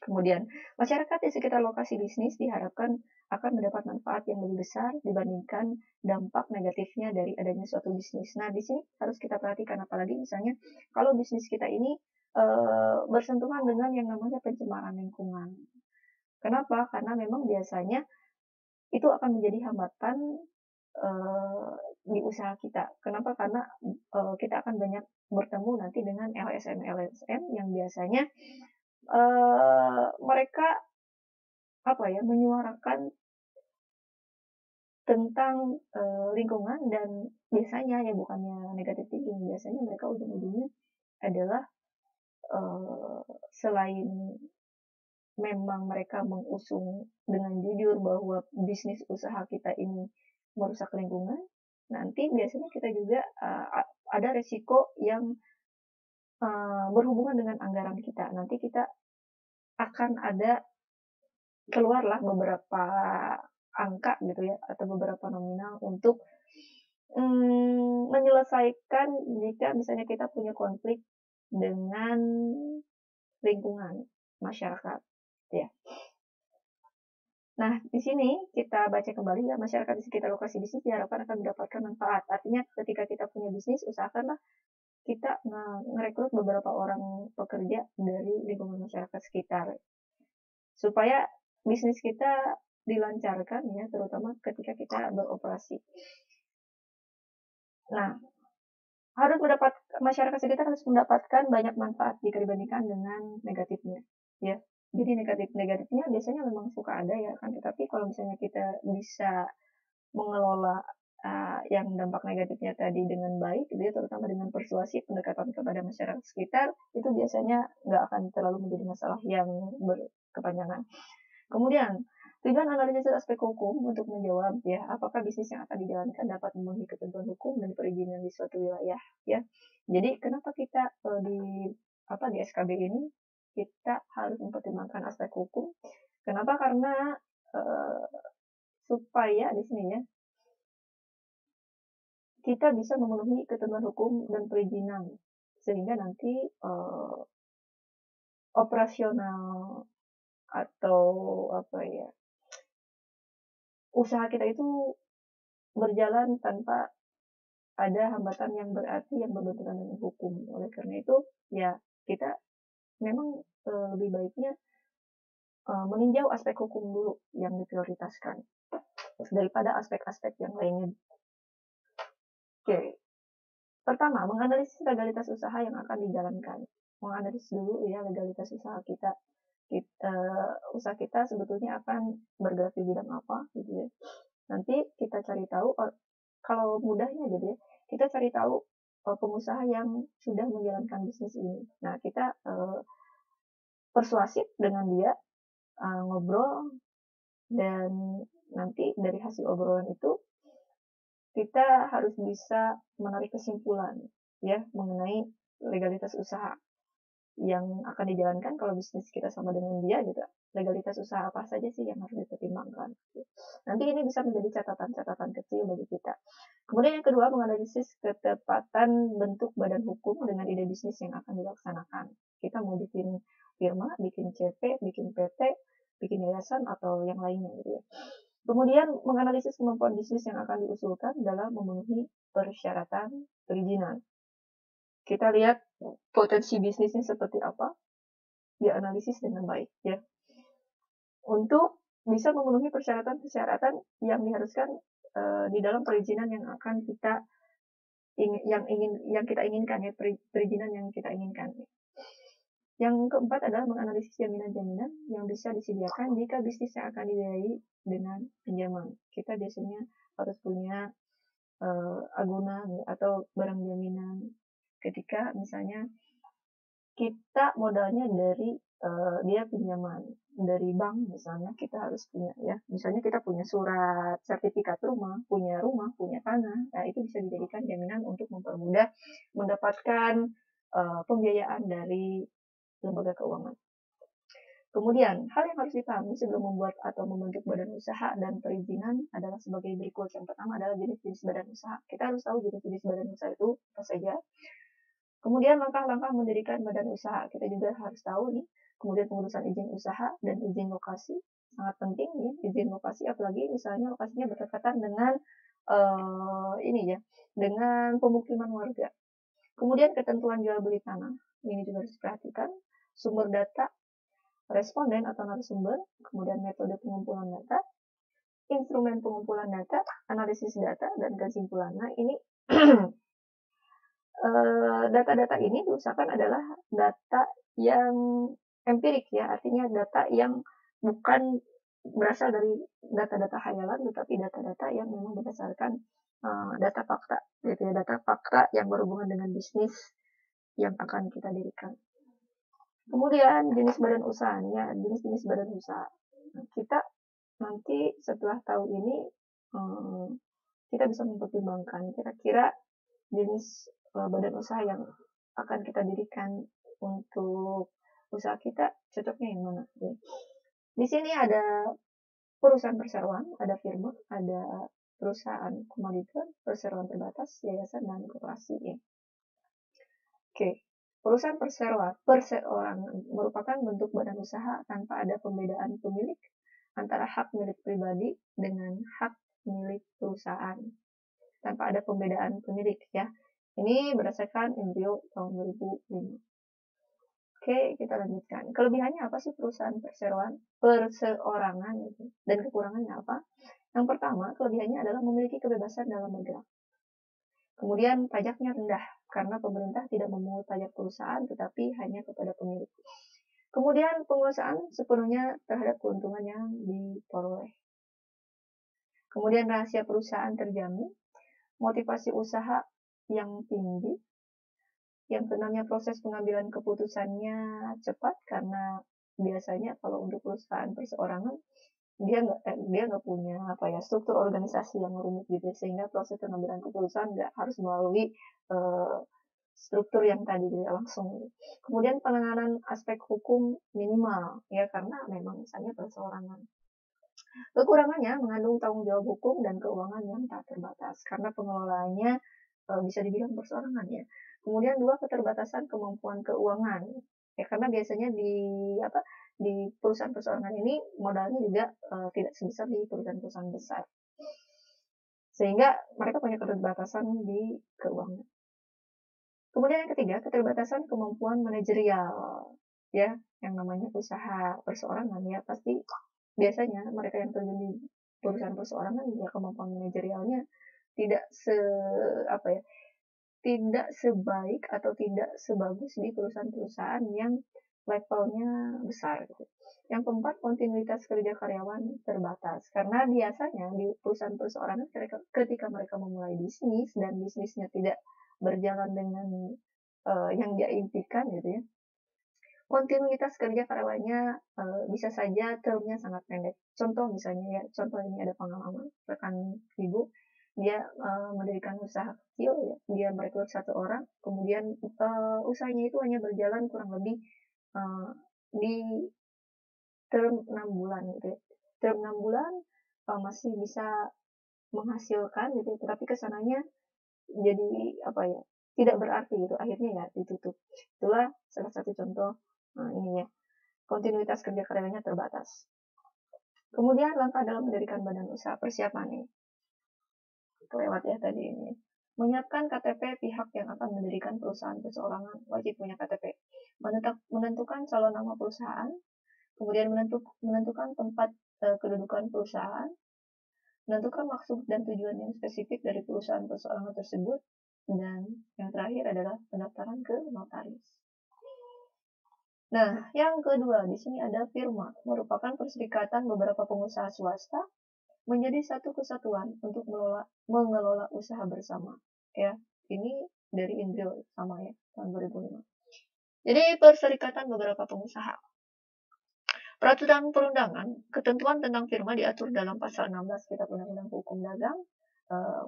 Kemudian, masyarakat di sekitar lokasi bisnis diharapkan akan mendapat manfaat yang lebih besar dibandingkan dampak negatifnya dari adanya suatu bisnis. Nah, di sini harus kita perhatikan, apalagi misalnya kalau bisnis kita ini bersentuhan dengan yang namanya pencemaran lingkungan. Kenapa? Karena memang biasanya itu akan menjadi hambatan di usaha kita. Kenapa? Karena kita akan banyak bertemu nanti dengan LSM yang biasanya mereka menyuarakan tentang lingkungan, dan biasanya ya bukannya negatif thinking, biasanya mereka ujung-ujungnya adalah selain memang mereka mengusung dengan jujur bahwa bisnis usaha kita ini merusak lingkungan, nanti biasanya kita juga ada resiko yang berhubungan dengan anggaran kita. Nanti kita akan ada keluarlah beberapa angka gitu ya, atau beberapa nominal untuk menyelesaikan jika misalnya kita punya konflik dengan lingkungan masyarakat ya. Nah, di sini kita baca kembali ya, masyarakat di sekitar lokasi bisnis diharapkan akan mendapatkan manfaat. Artinya ketika kita punya bisnis, usahakanlah kita merekrut beberapa orang pekerja dari lingkungan masyarakat sekitar, supaya bisnis kita dilancarkan ya, terutama ketika kita beroperasi. Nah, masyarakat sekitar harus mendapatkan banyak manfaat jika dibandingkan dengan negatifnya ya. Jadi negatifnya biasanya memang suka ada ya kan, tetapi kalau misalnya kita bisa mengelola yang dampak negatifnya tadi dengan baik, gitu ya, terutama dengan persuasi pendekatan kepada masyarakat sekitar, itu biasanya nggak akan terlalu menjadi masalah yang berkepanjangan. Kemudian, tujuan analisis aspek hukum untuk menjawab ya, apakah bisnis yang akan dijalankan dapat memenuhi ketentuan hukum dan perizinan di suatu wilayah ya. Jadi kenapa kita di SKB ini kita harus mempertimbangkan aspek hukum? Kenapa? Karena supaya di sini ya kita bisa memenuhi ketentuan hukum dan perizinan, sehingga nanti operasional atau usaha kita itu berjalan tanpa ada hambatan yang berarti yang berbenturan dengan hukum. Oleh karena itu ya kita memang lebih baiknya meninjau aspek hukum dulu yang diprioritaskan daripada aspek-aspek yang lainnya. Oke. Pertama, menganalisis legalitas usaha yang akan dijalankan. Menganalisis dulu ya legalitas usaha kita. Usaha kita sebetulnya akan bergerak di bidang apa gitu ya. Nanti kita cari tahu, kalau mudahnya gitu ya, kita cari tahu pengusaha yang sudah menjalankan bisnis ini. Nah, kita persuasif dengan dia, ngobrol, dan nanti dari hasil obrolan itu kita harus bisa menarik kesimpulan ya mengenai legalitas usaha yang akan dijalankan. Kalau bisnis kita sama dengan dia juga, legalitas usaha apa saja sih yang harus dipertimbangkan. Nanti ini bisa menjadi catatan-catatan kecil bagi kita. Kemudian yang kedua, menganalisis ketepatan bentuk badan hukum dengan ide bisnis yang akan dilaksanakan. Kita mau bikin firma, bikin CP, bikin PT, bikin yayasan, atau yang lainnya gitu ya. Kemudian menganalisis kemampuan bisnis yang akan diusulkan dalam memenuhi persyaratan perizinan. Kita lihat potensi bisnisnya seperti apa, dianalisis dengan baik ya. Untuk bisa memenuhi persyaratan-persyaratan yang diharuskan di dalam perizinan yang akan kita inginkan ya, perizinan yang kita inginkan. Yang keempat adalah menganalisis jaminan-jaminan yang bisa disediakan jika bisnis yang akan dibiayai dengan pinjaman. Kita biasanya harus punya agunan atau barang jaminan ketika misalnya kita modalnya dari dia pinjaman dari bank, misalnya kita harus punya ya, misalnya kita punya surat sertifikat rumah, punya tanah, nah itu bisa dijadikan jaminan untuk mempermudah mendapatkan pembiayaan dari lembaga keuangan. Kemudian, hal yang harus dipahami sebelum membuat atau membentuk badan usaha dan perizinan adalah sebagai berikut. Yang pertama adalah jenis-jenis badan usaha. Kita harus tahu jenis-jenis badan usaha itu apa saja. Kemudian langkah-langkah mendirikan badan usaha. Kita juga harus tahu nih, kemudian pengurusan izin usaha dan izin lokasi. Sangat penting ya, izin lokasi, apalagi misalnya lokasinya berdekatan dengan ini ya, dengan pemukiman warga. Kemudian ketentuan jual beli tanah. Ini juga harus diperhatikan. Sumber data, responden atau narasumber, kemudian metode pengumpulan data, instrumen pengumpulan data, analisis data, dan kesimpulan. Nah, ini data-data ini diusahakan adalah data yang empirik ya, artinya data yang bukan berasal dari data-data khayalan, tetapi data-data yang memang berdasarkan data fakta, gitu ya, data fakta yang berhubungan dengan bisnis yang akan kita dirikan. Kemudian jenis badan usahanya, jenis-jenis badan usaha. Nah, kita nanti setelah tahu ini, kita bisa mempertimbangkan kira-kira jenis badan usaha yang akan kita dirikan untuk usaha kita cocoknya yang mana. Ya. Di sini ada perusahaan perseroan, ada firma, ada perusahaan komoditor, perseroan terbatas, yayasan, dan koperasi. Ya. Oke, perusahaan perseroangan merupakan bentuk badan usaha tanpa ada pembedaan pemilik antara hak milik pribadi dengan hak milik perusahaan. Tanpa ada pembedaan pemilik ya. Ini berdasarkan embrio tahun 2005. Oke, kita lanjutkan. Kelebihannya apa sih perusahaan perseorangan gitu? Dan kekurangannya apa? Yang pertama, kelebihannya adalah memiliki kebebasan dalam bergerak. Kemudian pajaknya rendah karena pemerintah tidak memungut pajak perusahaan tetapi hanya kepada pemilik. Kemudian penguasaan sepenuhnya terhadap keuntungan yang diperoleh. Kemudian rahasia perusahaan terjamin, motivasi usaha yang tinggi. Yang keenamnya proses pengambilan keputusannya cepat karena biasanya kalau untuk perusahaan perseorangan dia nggak punya struktur organisasi yang rumit gitu sehingga proses pengambilan keputusan nggak harus melalui struktur yang tadi langsung. Kemudian penanganan aspek hukum minimal ya karena memang misalnya perseorangan. Kekurangannya mengandung tanggung jawab hukum dan keuangan yang tak terbatas karena pengelolaannya bisa dibilang perseorangan ya. Kemudian dua, keterbatasan kemampuan keuangan ya karena biasanya di perusahaan perseorangan ini modalnya juga tidak sebesar di perusahaan-perusahaan besar sehingga mereka punya keterbatasan di keuangan. Kemudian yang ketiga, keterbatasan kemampuan manajerial ya yang namanya usaha perseorangan ya pasti biasanya mereka yang terjun di perusahaan perseorangan ya kemampuan manajerialnya tidak tidak sebaik atau tidak sebagus di perusahaan-perusahaan yang levelnya besar gitu. Yang keempat, kontinuitas kerja karyawan terbatas karena biasanya di perusahaan perseorangan ketika mereka memulai bisnis dan bisnisnya tidak berjalan dengan yang dia impikan gitu ya. Kontinuitas kerja karyawannya bisa saja termnya sangat pendek. Contoh misalnya ya, contoh ini ada pengalaman rekan ibu, dia mendirikan usaha kecil ya, dia merekrut 1 orang, kemudian usahanya itu hanya berjalan kurang lebih di term 6 bulan gitu ya. Term 6 bulan masih bisa menghasilkan gitu, tetapi kesananya jadi tidak berarti gitu, akhirnya ya ditutup. Itulah salah satu contoh ini ya. Kontinuitas kerja karyanya terbatas. Kemudian langkah dalam mendirikan badan usaha persiapannya. Kelewat ya tadi ini. Menyiapkan KTP pihak yang akan mendirikan perusahaan perseorangan wajib punya KTP. Menentukan calon nama perusahaan, kemudian menentukan tempat kedudukan perusahaan, menentukan maksud dan tujuan yang spesifik dari perusahaan perseorangan tersebut, dan yang terakhir adalah pendaftaran ke notaris. Nah, yang kedua, di sini ada firma, merupakan perserikatan beberapa pengusaha swasta menjadi satu kesatuan untuk mengelola usaha bersama. Ya, ini dari Indrio sama ya, tahun 2005. Jadi, perserikatan beberapa pengusaha. Peraturan perundangan, ketentuan tentang firma diatur dalam pasal 16 Kitab Undang-Undang Hukum Dagang,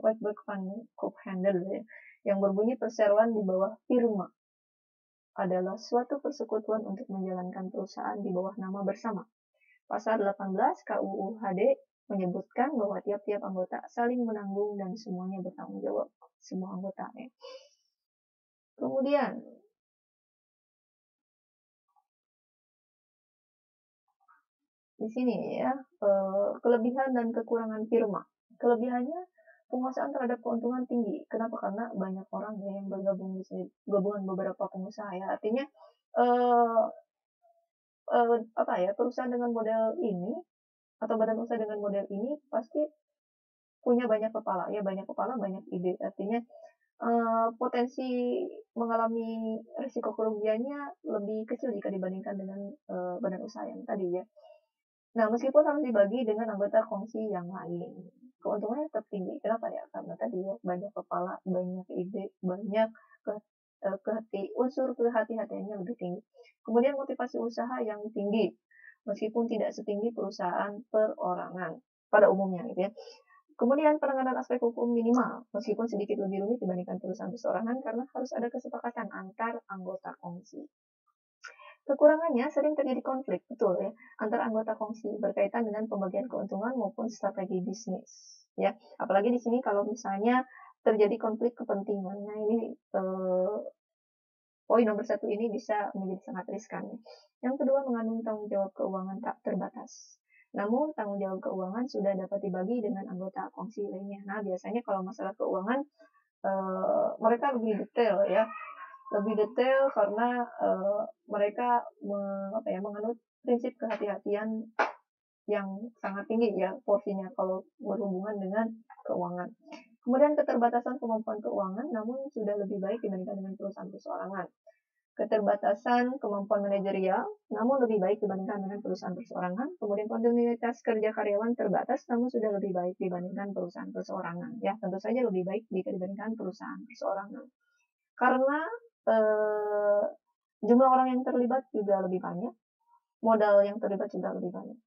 Wetboek van Koophandel ya, yang berbunyi perseroan di bawah firma adalah suatu persekutuan untuk menjalankan perusahaan di bawah nama bersama. Pasal 18 KUU HD menyebutkan bahwa tiap-tiap anggota saling menanggung dan semuanya bertanggung jawab, semua anggotanya. Kemudian di sini ya, kelebihan dan kekurangan firma. Kelebihannya, penguasaan terhadap keuntungan tinggi. Kenapa? Karena banyak orang ya yang bergabung di sini, gabungan beberapa pengusaha ya. Artinya eh, apa ya, perusahaan dengan model ini atau badan usaha dengan model ini pasti punya banyak kepala ya, banyak kepala banyak ide. Artinya potensi mengalami risiko kerugiannya lebih kecil jika dibandingkan dengan badan usaha yang tadi ya. Nah, meskipun harus dibagi dengan anggota kongsi yang lain, keuntungannya tetap tinggi. Kenapa ya? Karena tadi ya, banyak kepala, banyak ide, banyak unsur kehati-hatiannya lebih tinggi. Kemudian motivasi usaha yang tinggi, meskipun tidak setinggi perusahaan perorangan pada umumnya gitu ya. Kemudian penanganan aspek hukum minimal, meskipun sedikit lebih rumit dibandingkan perusahaan perseorangan karena harus ada kesepakatan antar anggota kongsi. Kekurangannya sering terjadi konflik, betul ya, antar anggota kongsi berkaitan dengan pembagian keuntungan maupun strategi bisnis. Ya, apalagi di sini kalau misalnya terjadi konflik kepentingan, nah ini poin nomor 1 ini bisa menjadi sangat riskan. Yang kedua, mengandung tanggung jawab keuangan tak terbatas. Namun, tanggung jawab keuangan sudah dapat dibagi dengan anggota kongsi lainnya. Nah, biasanya kalau masalah keuangan, mereka lebih detail ya. Lebih detail karena mereka menganut prinsip kehati-hatian yang sangat tinggi ya porsinya kalau berhubungan dengan keuangan. Kemudian keterbatasan kemampuan keuangan namun sudah lebih baik dibandingkan dengan perusahaan perseorangan. Keterbatasan kemampuan manajerial namun lebih baik dibandingkan dengan perusahaan perseorangan. Kemudian kontinuitas kerja karyawan terbatas namun sudah lebih baik dibandingkan perusahaan perseorangan. Ya, tentu saja lebih baik jika dibandingkan perusahaan perseorangan. Karena jumlah orang yang terlibat juga lebih banyak, modal yang terlibat juga lebih banyak.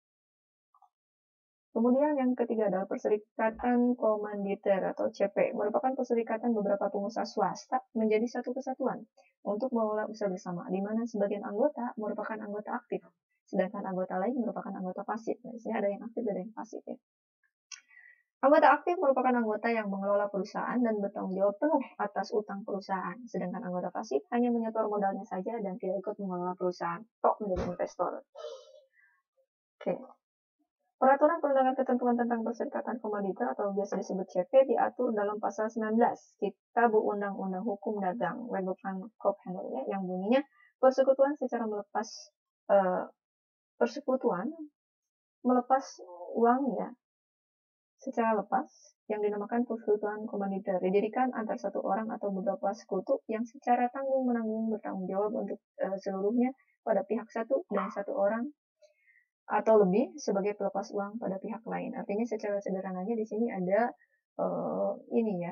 Kemudian yang ketiga adalah Perserikatan Komanditer atau CP, merupakan perserikatan beberapa pengusaha swasta menjadi satu kesatuan untuk mengelola usaha bersama, di mana sebagian anggota merupakan anggota aktif, sedangkan anggota lain merupakan anggota pasif. Nah, di sini ada yang aktif dan ada yang pasif ya. Anggota aktif merupakan anggota yang mengelola perusahaan dan bertanggung jawab penuh atas utang perusahaan, sedangkan anggota pasif hanya menyetor modalnya saja dan tidak ikut mengelola perusahaan, tok menjadi investor. Oke. Peraturan Perundangan Ketentuan tentang Perserikatan Komanditer atau biasa disebut CP diatur dalam pasal 19 Kitab Undang-Undang Hukum Dagang Webofan Kophandel ya, yang bunyinya persekutuan secara melepas melepas uang ya secara lepas yang dinamakan persekutuan komanditer didirikan antar satu orang atau beberapa sekutu yang secara tanggung-menanggung bertanggung jawab untuk seluruhnya pada pihak satu dan satu orang atau lebih sebagai pelepas uang pada pihak lain. Artinya secara sederhananya di sini ada ini ya,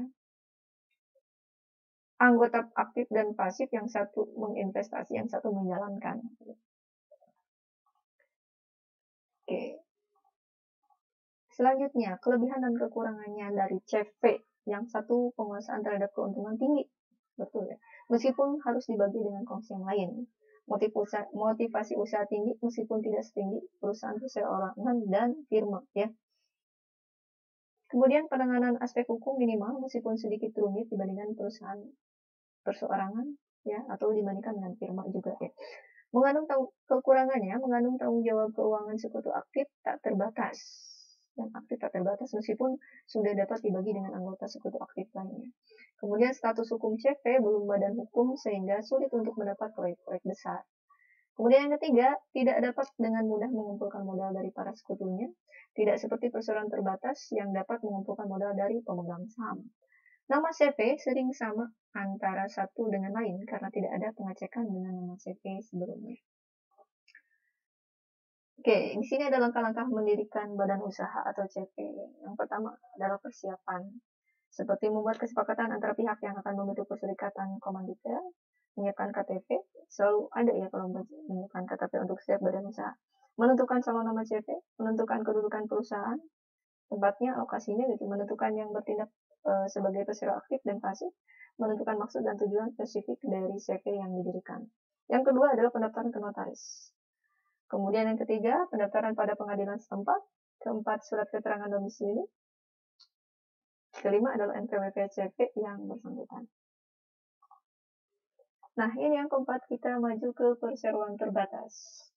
anggota aktif dan pasif, yang satu menginvestasi, yang satu menjalankan. Oke. Selanjutnya, kelebihan dan kekurangannya dari CV, yang satu penguasaan terhadap keuntungan tinggi. Betul ya. Meskipun harus dibagi dengan kongsi yang lain. Motivasi usaha tinggi meskipun tidak setinggi perusahaan perseorangan dan firma ya. Kemudian penanganan aspek hukum minimal meskipun sedikit rumit dibandingkan perusahaan perseorangan ya, atau dibandingkan dengan firma juga ya. Kekurangannya mengandung tanggung jawab keuangan sekutu aktif tak terbatas. Yang aktif tak terbatas meskipun sudah dapat dibagi dengan anggota sekutu aktif lainnya. Kemudian status hukum CV belum badan hukum sehingga sulit untuk mendapat proyek-proyek besar. Kemudian yang ketiga, tidak dapat dengan mudah mengumpulkan modal dari para sekutunya, tidak seperti perseroan terbatas yang dapat mengumpulkan modal dari pemegang saham. Nama CV sering sama antara satu dengan lain karena tidak ada pengecekan dengan nama CV sebelumnya. Oke, di sini ada langkah-langkah mendirikan badan usaha atau CV. Yang pertama adalah persiapan, seperti membuat kesepakatan antara pihak yang akan membentuk perserikatan komanditer, menyiapkan KTP, selalu ada ya kalau menyiapkan KTP untuk setiap badan usaha, menentukan calon nama CV, menentukan kedudukan perusahaan, tempatnya, lokasinya gitu, menentukan yang bertindak sebagai peserta aktif dan pasif, menentukan maksud dan tujuan spesifik dari CV yang didirikan. Yang kedua adalah pendaftaran ke notaris. Kemudian yang ketiga, pendaftaran pada pengadilan setempat. Keempat, surat keterangan domisili. Kelima adalah NPWP CV yang bersangkutan. Nah, ini yang keempat, kita maju ke perseroan terbatas.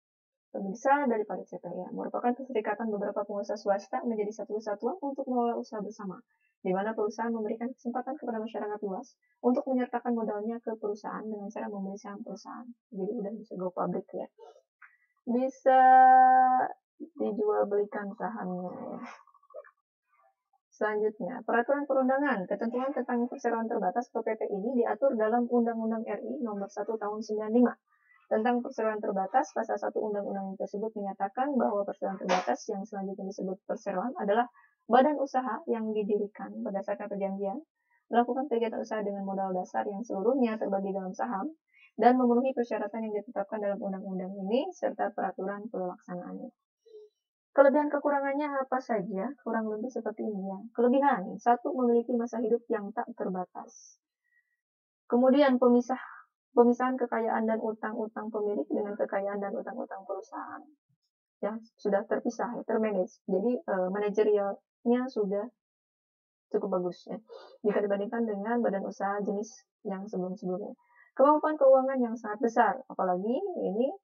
Pemirsa dari Padat CPR merupakan perserikatan beberapa pengusaha swasta menjadi satu kesatuan untuk mengelola usaha bersama, di mana perusahaan memberikan kesempatan kepada masyarakat luas untuk menyertakan modalnya ke perusahaan dengan cara membeli saham perusahaan. Jadi udah bisa go public ya. Bisa dijual belikan sahamnya ya. Selanjutnya, peraturan perundangan, ketentuan tentang perseroan terbatas (PPT) ini diatur dalam Undang-Undang RI Nomor 1 Tahun 95 tentang perseroan terbatas. Pasal 1 undang-undang tersebut menyatakan bahwa perseroan terbatas yang selanjutnya disebut perseroan adalah badan usaha yang didirikan berdasarkan perjanjian, melakukan kegiatan usaha dengan modal dasar yang seluruhnya terbagi dalam saham, dan memenuhi persyaratan yang ditetapkan dalam undang-undang ini serta peraturan pelaksanaannya. Kelebihan kekurangannya apa saja? Kurang lebih seperti ini ya. Kelebihan, 1. Memiliki masa hidup yang tak terbatas. Kemudian pemisahan kekayaan dan utang-utang pemilik dengan kekayaan dan utang-utang perusahaan. Ya, sudah terpisah, termanage. Jadi manajerialnya sudah cukup bagus ya, jika dibandingkan dengan badan usaha jenis yang sebelum-sebelumnya. Kemampuan keuangan yang sangat besar, apalagi ini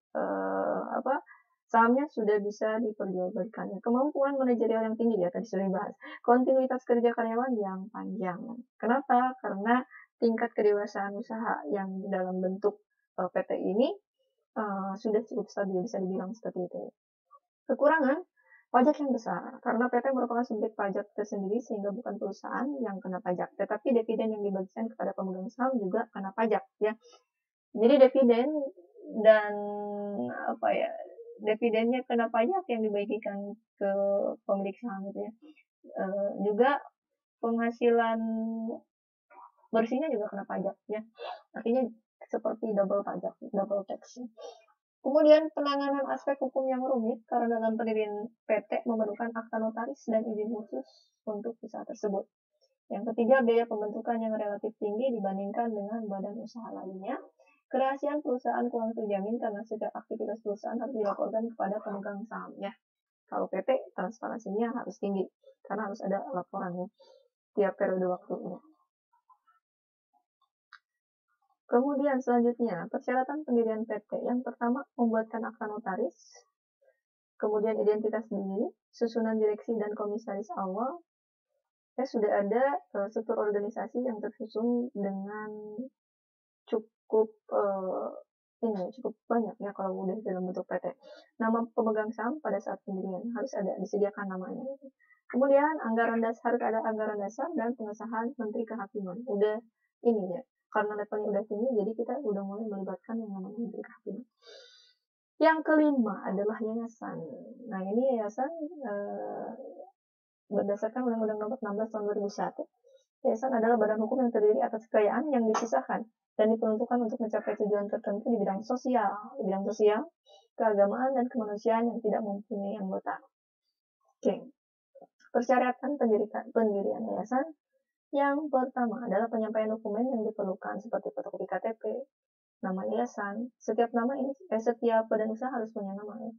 sahamnya sudah bisa diperjualbelikan. Kemampuan manajerial yang tinggi ya, tadi sudah dibahas. Kontinuitas kerja karyawan yang panjang. Kenapa? Karena tingkat kedewasaan usaha yang dalam bentuk PT ini sudah cukup stabil, bisa dibilang seperti itu. Kekurangan, pajak yang besar, karena PT merupakan subjek pajak tersendiri sehingga bukan perusahaan yang kena pajak, tetapi dividen yang dibagikan kepada pemegang saham juga kena pajak ya. Jadi dividen dan dividennya kena pajak yang dibagikan ke pemilik saham itu ya. Juga penghasilan bersihnya juga kena pajak ya. Artinya seperti double pajak, double tax. Kemudian penanganan aspek hukum yang rumit karena dalam pendirian PT memerlukan akta notaris dan izin khusus untuk usaha tersebut. Yang ketiga, biaya pembentukan yang relatif tinggi dibandingkan dengan badan usaha lainnya. Kerahasiaan perusahaan kurang terjamin karena setiap aktivitas perusahaan harus dilaporkan kepada pemegang saham ya. Kalau PT, transparansinya harus tinggi karena harus ada laporannya tiap periode waktunya. Kemudian selanjutnya, persyaratan pendirian PT. Yang pertama, membuatkan akta notaris. Kemudian identitas diri, susunan direksi dan komisaris awal. Sudah ada struktur organisasi yang tersusun dengan cukup banyak ya kalau udah dalam bentuk PT. Nama pemegang saham pada saat pendirian harus ada, disediakan namanya. Kemudian anggaran dasar, harus ada anggaran dasar dan pengesahan Menteri Kehakiman. Udah ini ya, karena levelnya udah tinggi, jadi kita udah mulai melibatkan yang namanya Menteri Kehakiman. Yang kelima adalah yayasan. Nah ini yayasan berdasarkan Undang-Undang Nomor 16 Tahun 2001. Yayasan adalah badan hukum yang terdiri atas kekayaan yang dipisahkan dan diperuntukkan untuk mencapai tujuan tertentu di bidang sosial, keagamaan, dan kemanusiaan yang tidak mempunyai anggota. Oke. Persyaratan pendirian yayasan. Yang pertama adalah penyampaian dokumen yang diperlukan seperti fotokopi KTP, nama yayasan. Setiap badan usaha harus punya nama ya.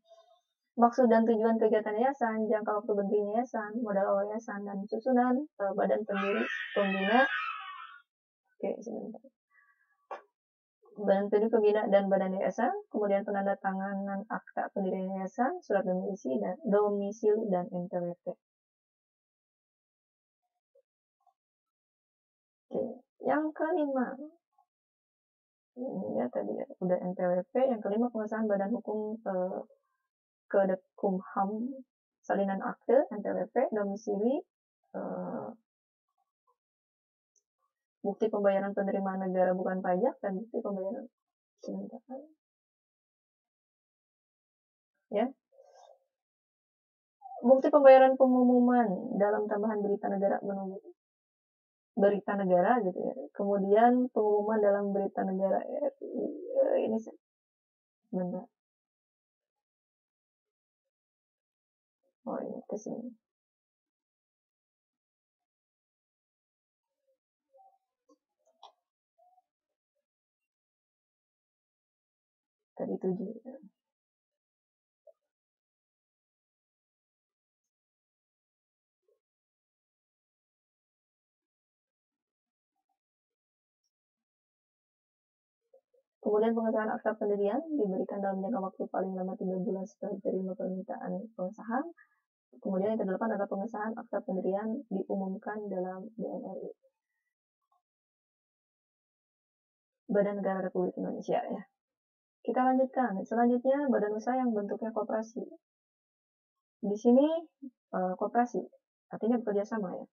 Maksud dan tujuan kegiatan yayasan, jangka waktu berdirinya yayasan, modal awal yayasan, dan susunan badan pendiri, pembina. Oke, sebentar. Badan pendiri, pembina, dan badan yayasan. Kemudian penandatanganan akta pendirian yayasan, surat domisili dan NPWP. Oke, yang kelima. Ini ya tadi ya, udah NPWP. Yang kelima, pengesahan badan hukum Kedekumham, salinan akte, NPWP, domisili, bukti pembayaran penerimaan negara bukan pajak, dan bukti pembayaran ya. Bukti pembayaran pengumuman dalam tambahan berita negara gitu ya. Kemudian pengumuman dalam berita negara ini benar. Oh ini kesini. Tadi 7 ya. Kemudian pengesahan akta pendirian diberikan dalam jangka waktu paling lama 3 bulan setelah diterima permintaan pengesahan. Kemudian yang ke-8 adalah pengesahan akta pendirian diumumkan dalam BNRI. Badan Negara Republik Indonesia ya. Kita lanjutkan. Selanjutnya badan usaha yang bentuknya koperasi. Di sini koperasi artinya bekerja sama ya.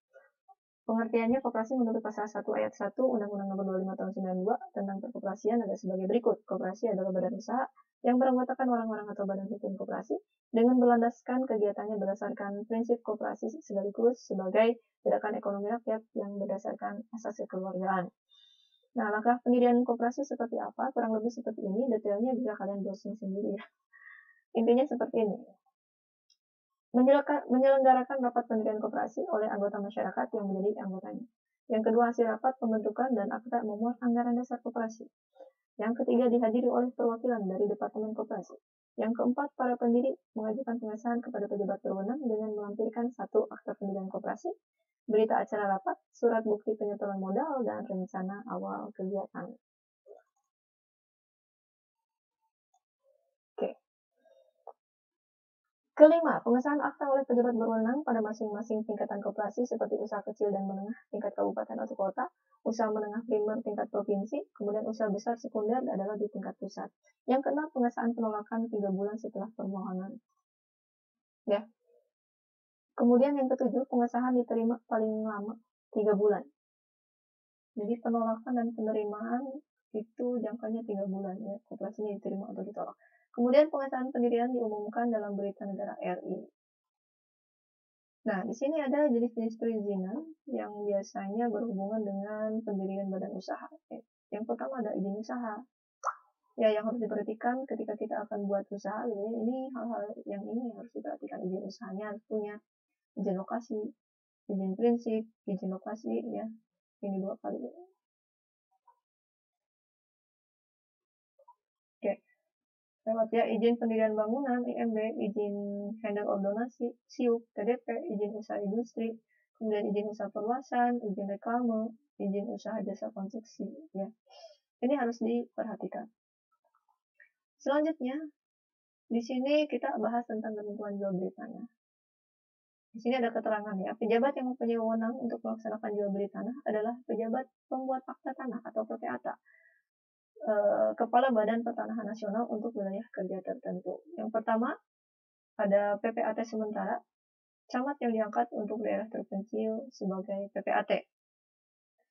Pengertiannya koperasi menurut pasal 1 ayat 1 Undang-Undang Nomor 25 Tahun 92 tentang perkoperasian ada sebagai berikut. Koperasi adalah badan usaha yang beranggotakan orang-orang atau badan hukum koperasi dengan berlandaskan kegiatannya berdasarkan prinsip koperasi sekaligus sebagai gerakan ekonomi rakyat yang berdasarkan asas kekeluargaan. Nah, langkah pendirian koperasi seperti apa? Kurang lebih seperti ini, detailnya bisa kalian browsing sendiri ya. Intinya seperti ini. Menyelenggarakan rapat pendirian koperasi oleh anggota masyarakat yang menjadi anggotanya. Yang kedua, hasil rapat pembentukan dan akta memuat anggaran dasar koperasi. Yang ketiga, dihadiri oleh perwakilan dari Departemen Koperasi. Yang keempat, para pendiri mengajukan pengesahan kepada pejabat berwenang dengan melampirkan 1 akta pendirian koperasi, berita acara rapat, surat bukti penyetoran modal, dan rencana awal kegiatan. Oke. Kelima, pengesahan akta oleh pejabat berwenang pada masing-masing tingkatan koperasi seperti usaha kecil dan menengah tingkat kabupaten atau kota, usaha menengah primer tingkat provinsi, kemudian usaha besar sekunder adalah di tingkat pusat. Yang keenam, pengesahan penolakan 3 bulan setelah permohonan. Ya. Kemudian yang ketujuh, pengesahan diterima paling lama 3 bulan. Jadi penolakan dan penerimaan itu jangkanya 3 bulan ya, koperasinya diterima atau ditolak. Kemudian pengesahan pendirian diumumkan dalam Berita Negara RI. Nah, di sini ada jenis-jenis perizinan yang biasanya berhubungan dengan pendirian badan usaha. Yang pertama ada izin usaha. Ya, yang harus diperhatikan ketika kita akan buat usaha, ini hal-hal yang ini harus diperhatikan. Izin usahanya harus punya izin lokasi, izin prinsip, izin lokasi ya. Ini 2 kali. Oke. Lewat ya izin pendirian bangunan IMB, izin handle of donasi, SIUP, TDP, izin usaha industri, kemudian izin usaha perluasan, izin reklame, izin usaha jasa konstruksi ya. Ini harus diperhatikan. Selanjutnya di sini kita bahas tentang ketentuan jual beli tanah. Di sini ada keterangan ya, pejabat yang mempunyai wewenang untuk melaksanakan jual beli tanah adalah pejabat pembuat akta tanah atau PPATA. Kepala Badan Pertanahan Nasional untuk wilayah kerja tertentu. Yang pertama, ada PPAT sementara, camat yang diangkat untuk daerah terpencil sebagai PPAT,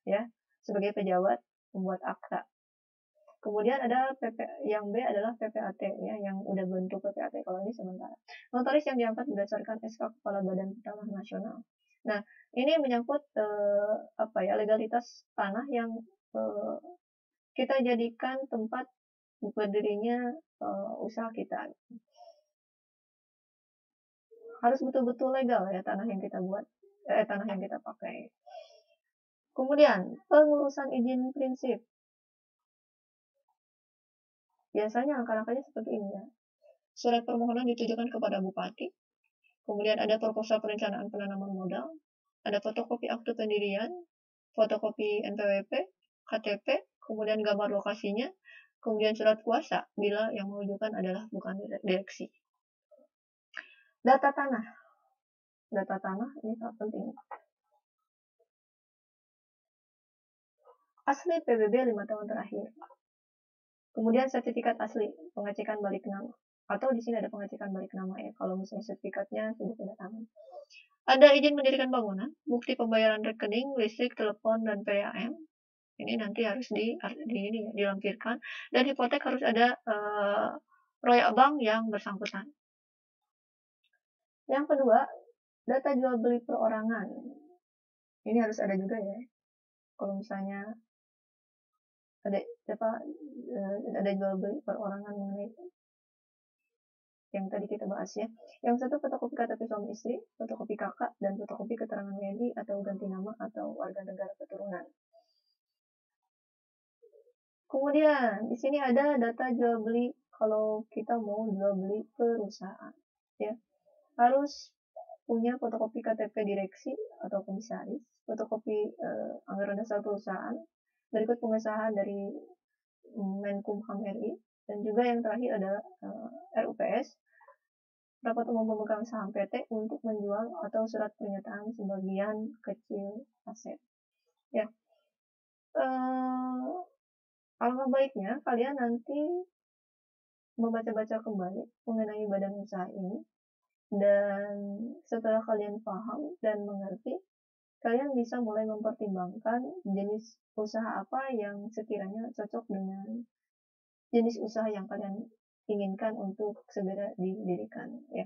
ya, sebagai pejabat pembuat akta. Kemudian ada yang B adalah PPAT, ya, yang udah bentuk PPAT kalau ini sementara. Notaris yang diangkat berdasarkan SK Kepala Badan Pertanahan Nasional. Nah, ini menyangkut legalitas tanah yang kita jadikan tempat berdirinya usaha kita. Harus betul-betul legal ya tanah yang kita buat, tanah yang kita pakai. Kemudian pengurusan izin prinsip. Biasanya angka-angkanya seperti ini ya. Surat permohonan ditujukan kepada bupati. Kemudian ada proposal perencanaan penanaman modal, ada fotokopi akte pendirian, fotokopi NPWP, KTP, kemudian gambar lokasinya, kemudian surat kuasa bila yang menunjukkan adalah bukan direksi. Data tanah. Data tanah ini sangat penting. Asli PBB 5 tahun terakhir. Kemudian sertifikat asli, pengecekan balik nama. Atau di sini ada pengecekan balik nama ya, kalau misalnya sertifikatnya sudah tanda tangan. Ada izin mendirikan bangunan, bukti pembayaran rekening, listrik, telepon, dan PAM. Ini nanti harus dilampirkan. Dan hipotek harus ada royak bank yang bersangkutan. Yang kedua, data jual beli perorangan. Ini harus ada juga ya. Kalau misalnya ada jual beli perorangan mengenai yang tadi kita bahas ya. Yang satu fotokopi KTP suami istri, fotokopi kakak, dan fotokopi keterangan WNI atau ganti nama atau warga negara keturunan. Kemudian di sini ada data jual beli kalau kita mau jual beli perusahaan ya. Harus punya fotokopi KTP direksi atau komisaris, fotokopi anggaran dasar perusahaan, berikut pengesahan dari Menkumham RI, dan juga yang terakhir adalah RUPS, Rapat Umum Pemegang Saham PT, untuk menjual atau surat pernyataan sebagian kecil aset. Ya, alangkah baiknya kalian nanti membaca-baca kembali mengenai badan usaha ini, dan setelah kalian paham dan mengerti, kalian bisa mulai mempertimbangkan jenis usaha apa yang sekiranya cocok dengan jenis usaha yang kalian inginkan untuk segera didirikan, ya.